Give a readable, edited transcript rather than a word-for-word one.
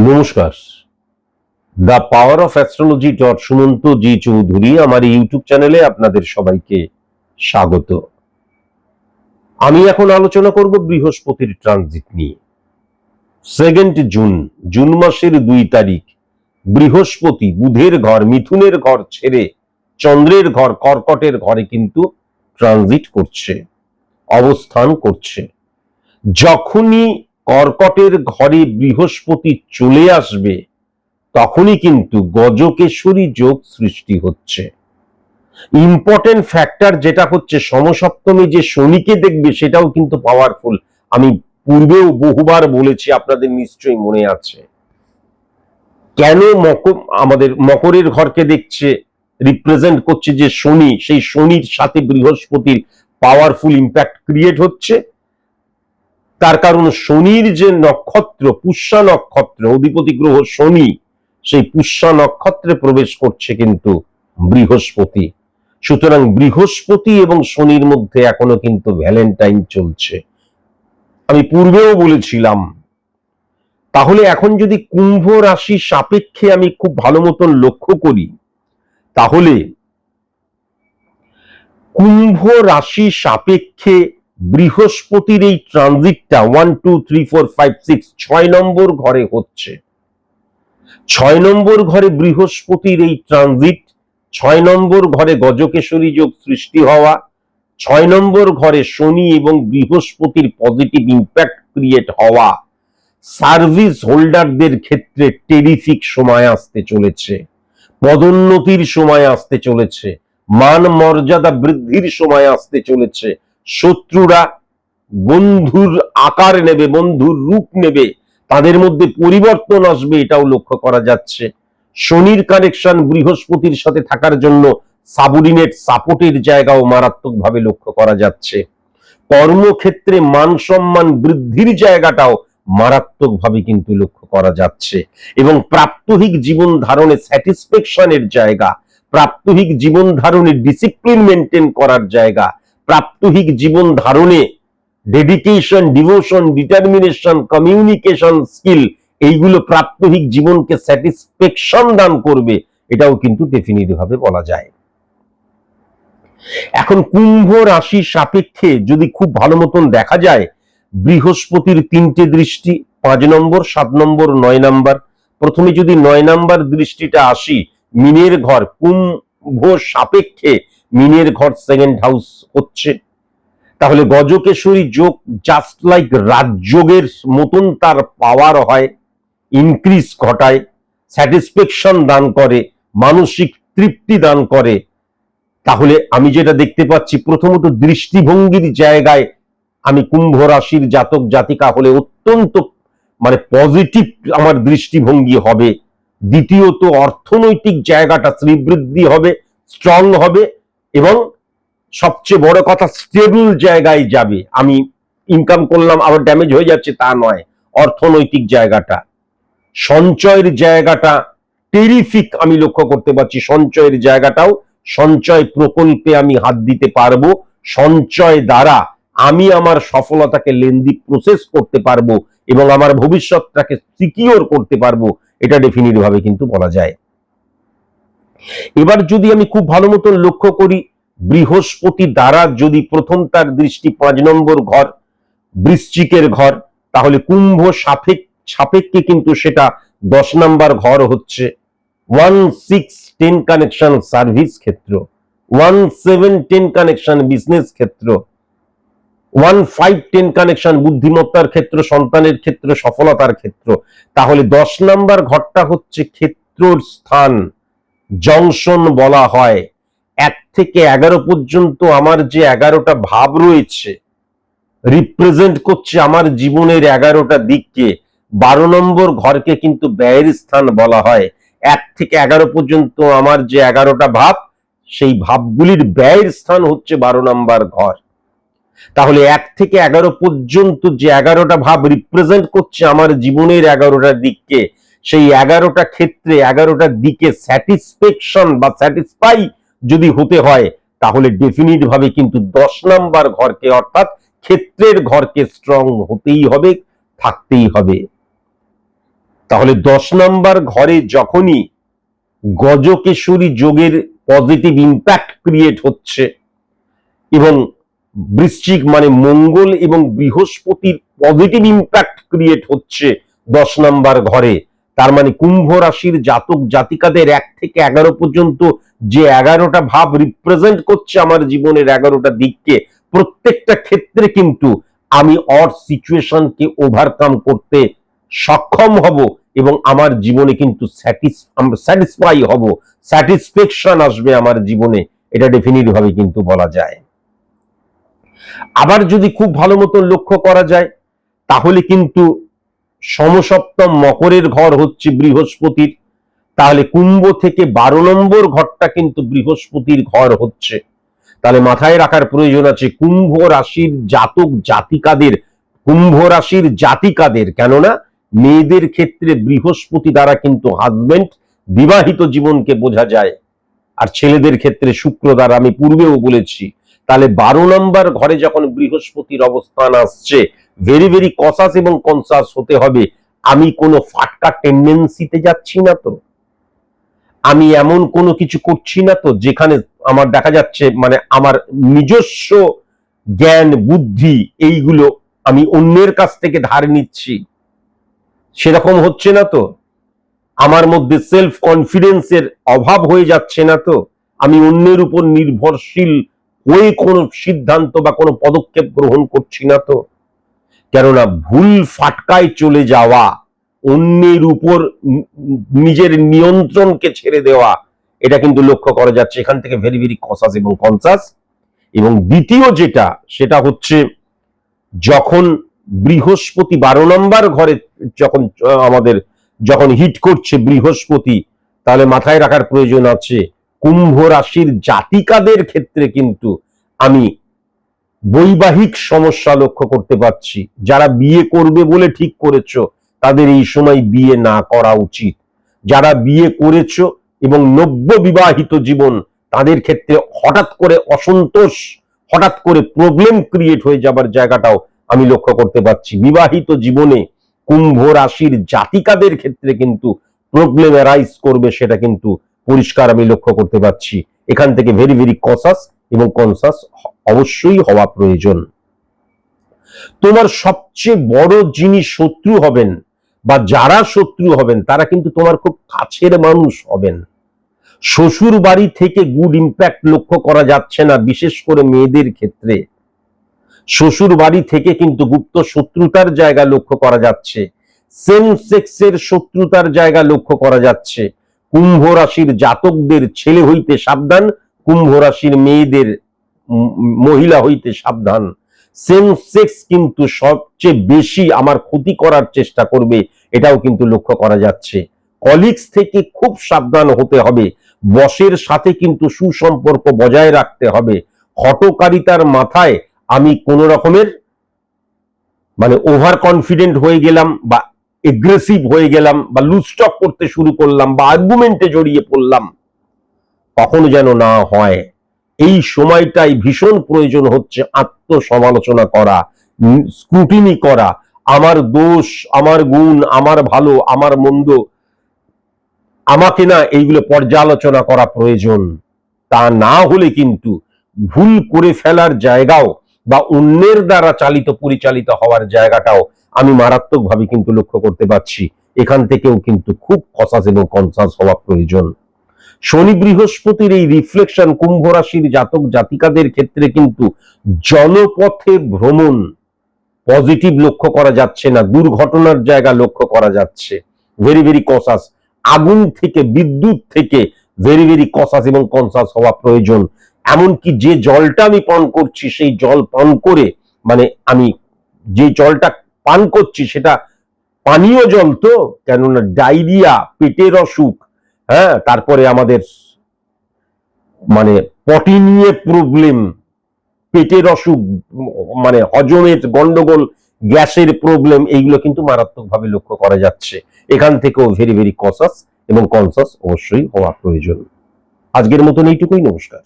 নমস্কার। The power of astrology Sumanta G Chowdhury আমার YouTube চ্যানেলে আপনাদের সবাইকে স্বাগত। আমি এখন আলোচনা করব বৃহস্পতির ট্রানজিট নিয়ে। 2 জুন মাসের 2 তারিখ বৃহস্পতি বুধের ঘর মিথুনের ঘর ছেড়ে চন্দ্রের ঘর কর্কটের ঘরে কিন্তু ট্রানজিট করছে, অবস্থান করছে। যখনই কর্কটের ঘরে বৃহস্পতি চলে আসবে তখনই কিন্তু গজকেশরী যোগ সৃষ্টি হচ্ছে। ইম্পর্টেন্ট ফ্যাক্টর যেটা হচ্ছে সমসপ্তমী যে শনিকে দেখবে সেটাও কিন্তু পাওয়ারফুল। আমি পূর্বেও বহুবার বলেছি, আপনাদের নিশ্চয়ই মনে আছে। কেন আমাদের মকরের ঘরকে দেখছে, রিপ্রেজেন্ট করছে যে শনি, সেই শনির সাথে বৃহস্পতির পাওয়ারফুল ইম্প্যাক্ট ক্রিয়েট হচ্ছে। তার কারণ শনির যে নক্ষত্র পুষ্যা নক্ষত্র, অধিপতি গ্রহ শনি, সেই পুষ্যা নক্ষত্রে প্রবেশ করছে কিন্তু বৃহস্পতি। সুতরাং বৃহস্পতি এবং শনির মধ্যে এখনো কিন্তু ভ্যালেন্টাইন চলছে, আমি পূর্বেও বলেছিলাম। তাহলে এখন যদি কুম্ভ রাশি সাপেক্ষে আমি খুব ভালো মতন লক্ষ্য করি, তাহলে কুম্ভ রাশি সাপেক্ষে বৃহস্পতির এই ট্রানজিটটা 1 2 3 4 5 6 6 নম্বর ঘরে হচ্ছে। 6 নম্বর ঘরে বৃহস্পতির এই ট্রানজিট, 6 নম্বর ঘরে গজকেশরী যোগ সৃষ্টি হওয়া, 6 নম্বর ঘরে শনি এবং বৃহস্পতির পজিটিভ ইম্প্যাক্ট ক্রিয়েট হওয়া সার্ভিস হোল্ডারদের ক্ষেত্রে টেরিফিক সময় আসতে চলেছে, পদোন্নতির সময় আসতে চলেছে, মান মর্যাদা বৃদ্ধির সময় আসতে চলেছে। শত্রুরা বন্ধুর আকার নেবে, বন্ধুর রূপ নেবে, তাদের মধ্যে পরিবর্তন আসবে, এটাও লক্ষ্য করা যাচ্ছে। শনির কানেকশন বৃহস্পতির সাথে থাকার জন্য সাবঅর্ডিনেট সাপোর্টের জায়গাও মারাত্মকভাবে লক্ষ্য করা যাচ্ছে। কর্মক্ষেত্রে মান সম্মান বৃদ্ধির জায়গাটাও মারাত্মকভাবে কিন্তু লক্ষ্য করা যাচ্ছে। এবং প্রাত্যহিক জীবন ধারণে স্যাটিসফ্যাকশনের জায়গা, প্রাত্যহিক জীবন ধারণে ডিসিপ্লিন মেনটেন করার জায়গা, প্রাত্যহিক জীবন ধারণে dedication, devotion, determination, communication skill, এইগুলো প্রাত্যহিক জীবনকে স্যাটিসফ্যাকশন দান করবে, এটাও কিন্তু ডেফিনিট ভাবে বলা যায়। এখন কুম্ভ রাশি সাপেক্ষে যদি খুব ভালো মতন দেখা যায়, বৃহস্পতির 3টে দৃষ্টি, 5 নম্বর, 7 নম্বর, 9 নম্বর। প্রথমে যদি 9 নম্বর দৃষ্টিটা আসি, মিনের ঘর, কুম্ভ সাপেক্ষে মিনের ঘর সেকেন্ড হাউস হচ্ছে। তাহলে গজকেশরী যোগ জাস্ট লাইক রাজযোগের মতন তার পাওয়ার হয়, ইনক্রিজ ঘটায়, স্যাটিসফ্যাকশন দান করে, মানসিক তৃপ্তি দান করে। তাহলে আমি যেটা দেখতে পাচ্ছি, প্রথমত দৃষ্টিভঙ্গির জায়গায় আমি কুম্ভ রাশির জাতক জাতিকা হলে অত্যন্ত পজিটিভ আমার দৃষ্টিভঙ্গি হবে। দ্বিতীয়ত অর্থনৈতিক জায়গাটা শ্রীবৃদ্ধি হবে, স্ট্রং হবে, এবং সবচেয়ে বড় কথা স্টেবল জায়গায় যাবে। আমি ইনকাম করলাম আবার ড্যামেজ হয়ে যাচ্ছে তা নয়, অর্থনৈতিক জায়গাটা, সঞ্চয়ের জায়গাটা টেরিফিক আমি লক্ষ্য করতে পারছি। সঞ্চয়ের জায়গাটাও, সঞ্চয় প্রকল্পে আমি হাত দিতে পারবো, সঞ্চয় দ্বারা আমি আমার সফলতাকে লেন্দি প্রসেস করতে পারবো এবং আমার ভবিষ্যৎটাকে সিকিউর করতে পারবো, এটা ডেফিনিট ভাবে কিন্তু বলা যায়। এবার যদি আমি খুব ভালো মতন লক্ষ্য করি, বৃহস্পতি দ্বারা যদি প্রথম তার দৃষ্টি 5 নম্বর ঘর বৃশ্চিকের ঘর, তাহলে কুম্ভ সাপেক্ষে কিন্তু সেটা 10 নম্বর ঘর হচ্ছে। 1 6 10 কানেকশন সার্ভিস ক্ষেত্র, 1 7 10 কানেকশন বিজনেস ক্ষেত্র, 1 5 10 কানেকশন বুদ্ধিমত্তার ক্ষেত্র, সন্তানের ক্ষেত্র, সফলতার ক্ষেত্র। তাহলে 10 নম্বর ঘরটা হচ্ছে ক্ষেত্রর স্থান, জংশন বলা হয়। 1 থেকে 11 পর্যন্ত আমার যে 11টা ভাব রয়েছে, রিপ্রেজেন্ট করছে আমার জীবনের 11টা দিককে। 12 নম্বর ঘরকে কিন্তু ব্যয়ের স্থান বলা হয়। 1 থেকে 11 পর্যন্ত আমার যে 11টা ভাব, সেই ভাবগুলির ব্যয়ের স্থান হচ্ছে 12 নম্বর ঘর। তাহলে 1 থেকে 11 পর্যন্ত যে 11টা ভাব রিপ্রেজেন্ট করছে আমার জীবনের 11টা দিককে, সেই 11টা ক্ষেত্রে 11টা দিকে স্যাটিসফ্যাকশন বা স্যাটিসফাই যদি হতে হয়, তাহলে ডেফিনিট ভাবে কিন্তু 10 নম্বর ঘরকে, অর্থাৎ ক্ষেত্রের ঘরকে স্ট্রং হতেই হবে, থাকতেই হবে। তাহলে 10 নাম্বার ঘরে যখনই গজকেশরী যোগের পজিটিভ ইম্প্যাক্ট ক্রিয়েট হচ্ছে এবং বৃশ্চিক মানে মঙ্গল এবং বৃহস্পতির পজিটিভ ইম্প্যাক্ট ক্রিয়েট হচ্ছে 10 নাম্বার ঘরে, তার মানে কুম্ভ রাশির জাতক জাতিকাদের 1 থেকে 11 পর্যন্ত যে 11টা ভাব রিপ্রেজেন্ট করছে আমার জীবনের 11টা দিককে, প্রত্যেকটা ক্ষেত্রে কিন্তু আমি অড সিচুয়েশনকে ওভারকাম করতে সক্ষম হব এবং আমার জীবনে কিন্তু স্যাটিসফাই হব, স্যাটিসফ্যাকশন আসবে আমার জীবনে, এটা ডেফিনিট ভাবে কিন্তু বলা যায়। আবার যদি খুব ভালো মতো লক্ষ্য করা যায় তাহলে কিন্তু সমসপ্তম মকরের ঘর হচ্ছে বৃহস্পতির, তাহলে কুম্ভ থেকে 12 নম্বর ঘরটা কিন্তু বৃহস্পতির ঘর হচ্ছে। তাহলে মাথায় রাখার প্রয়োজন আছে কুম্ভ রাশির জাতিকাদের, কেননা মেয়েদের ক্ষেত্রে বৃহস্পতি দ্বারা কিন্তু হাজবেন্ড বিবাহিত জীবনকে বোঝা যায়, আর ছেলেদের ক্ষেত্রে শুক্র দ্বারা, আমি পূর্বেও বলেছি। তাহলে 12 নম্বর ঘরে যখন বৃহস্পতির অবস্থান আসছে, ভেরি ভেরি কসাস এবং কনসাস হতে হবে। আমি কোনো ফাটকা টেন্ডেন্সিতে যাচ্ছি না তো, আমি এমন কোনো কিছু করছি না তো যেখানে আমার দেখা যাচ্ছে মানে আমার নিজস্ব জ্ঞান বুদ্ধি এইগুলো আমি অন্যের কাছ থেকে ধার নিচ্ছি, সেরকম হচ্ছে না তো, আমার মধ্যে সেলফ কনফিডেন্সের অভাব হয়ে যাচ্ছে না তো, আমি অন্যের উপর নির্ভরশীল হয়ে কোনো সিদ্ধান্ত বা কোনো পদক্ষেপ গ্রহণ করছি না তো। কেননা ভুল ফাটকায় চলে যাওয়া, অন্যের উপর নিজের নিয়ন্ত্রণকে ছেড়ে দেওয়া, এটা কিন্তু লক্ষ্য করা যাচ্ছে এখান থেকে ভেরি ভেরি কসাস এবং কনসাস। এবং দ্বিতীয় যেটা সেটা হচ্ছে যখন বৃহস্পতি 12 নম্বর ঘরে যখন হিট করছে বৃহস্পতি, তাহলে মাথায় রাখার প্রয়োজন আছে কুম্ভ রাশির জাতিকাদের ক্ষেত্রে কিন্তু আমি বৈবাহিক সমস্যা লক্ষ্য করতে পারছি। যারা বিয়ে করবে বলে ঠিক করেছো তাদের এই সময় বিয়ে না করা উচিত। যারা বিয়ে করেছো এবং নব্য বিবাহিত জীবন, তাদের ক্ষেত্রে হঠাৎ করে অসন্তোষ, হঠাৎ করে প্রবলেম ক্রিয়েট হয়ে যাবার জায়গাটাও আমি লক্ষ্য করতে পারছি। বিবাহিত জীবনে কুম্ভ রাশির জাতিকাদের ক্ষেত্রে কিন্তু প্রবলেম অ্যারাইজ করবে, সেটা কিন্তু পরিষ্কার আমি লক্ষ্য করতে পারছি। এখান থেকে ভেরি ভেরি কসাস এবং কনসাস অবশ্যই হওয়া প্রয়োজন। তোমার সবচেয়ে বড় যিনি শত্রু হবেন বা যারা শত্রু হবেন তারা কিন্তু তোমার খুব কাছের মানুষ হবেন। শ্বশুর বাড়ি থেকে গুড ইম্প্যাক্ট লক্ষ্য করা যাচ্ছে না, বিশেষ করে মেয়েদের ক্ষেত্রে। শ্বশুর বাড়ি থেকে কিন্তু গুপ্ত শত্রুতার জায়গা লক্ষ্য করা যাচ্ছে, সেম সেক্সের শত্রুতার জায়গা লক্ষ্য করা যাচ্ছে। কুম্ভ রাশির জাতকদের ছেলে হইতে সাবধান, কুম্ভ রাশির মেয়েদের মহিলা হইতে সাবধান। সেম সেক্স কিন্তু সবচেয়ে বেশি আমার ক্ষতি করার চেষ্টা করবে, এটাও কিন্তু লক্ষ্য করা যাচ্ছে। কলিগস থেকে খুব সাবধান হতে হবে, বসের সাথে কিন্তু সুসম্পর্ক বজায় রাখতে হবে। হঠকারিতার মাথায় আমি কোন রকমের মানে ওভার কনফিডেন্ট হয়ে গেলাম বা এগ্রেসিভ হয়ে গেলাম বা লুজটক করতে শুরু করলাম বা আর্গুমেন্টে জড়িয়ে পড়লাম, কখনো যেন না হয়। এই সময়টাই ভীষণ প্রয়োজন হচ্ছে আত্মসমালোচনা করা, স্ক্রুটিনি করা, আমার দোষ, আমার গুণ, আমার ভালো, আমার মন্দ, আমাকে না এইগুলো পর্যালোচনা করা প্রয়োজন। তা না হলে কিন্তু ভুল করে ফেলার জায়গাও বা অন্যের দ্বারা পরিচালিত হওয়ার জায়গাটাও আমি মারাত্মকভাবে কিন্তু লক্ষ্য করতে পারছি। এখান থেকেও কিন্তু খুব কসাস এবং কনসাস হওয়া প্রয়োজন। শনি বৃহস্পতির এই রিফ্লেকশন কুম্ভ রাশির জাতক জাতিকাদের ক্ষেত্রে কিন্তু জলপথে ভ্রমণ পজিটিভ লক্ষ্য করা যাচ্ছে না, দুর্ঘটনার জায়গা লক্ষ্য করা যাচ্ছে। ভেরি ভেরি কসাস, আগুন থেকে বিদ্যুৎ থেকে ভেরি ভেরি কসাস এবং কনসাস হওয়া প্রয়োজন। এমনকি যে জলটা আমি পান করছি সেই জল পান করে মানে আমি যে জলটা পান করছি সেটা পানীয় জল তো, কেননা ডায়রিয়া, পেটের অসুখ, হ্যাঁ, তারপরে আমাদের মানে পটি নিয়ে প্রবলেম, পেটের অসুখ, মানে হজমের গন্ডগোল, গ্যাসের প্রবলেম, এইগুলো কিন্তু মারাত্মকভাবে লক্ষ্য করা যাচ্ছে। এখান থেকেও ভেরি ভেরি কসাস এবং কনসাস অবশ্যই হওয়া প্রয়োজন। আজকের মতন এইটুকুই, নমস্কার।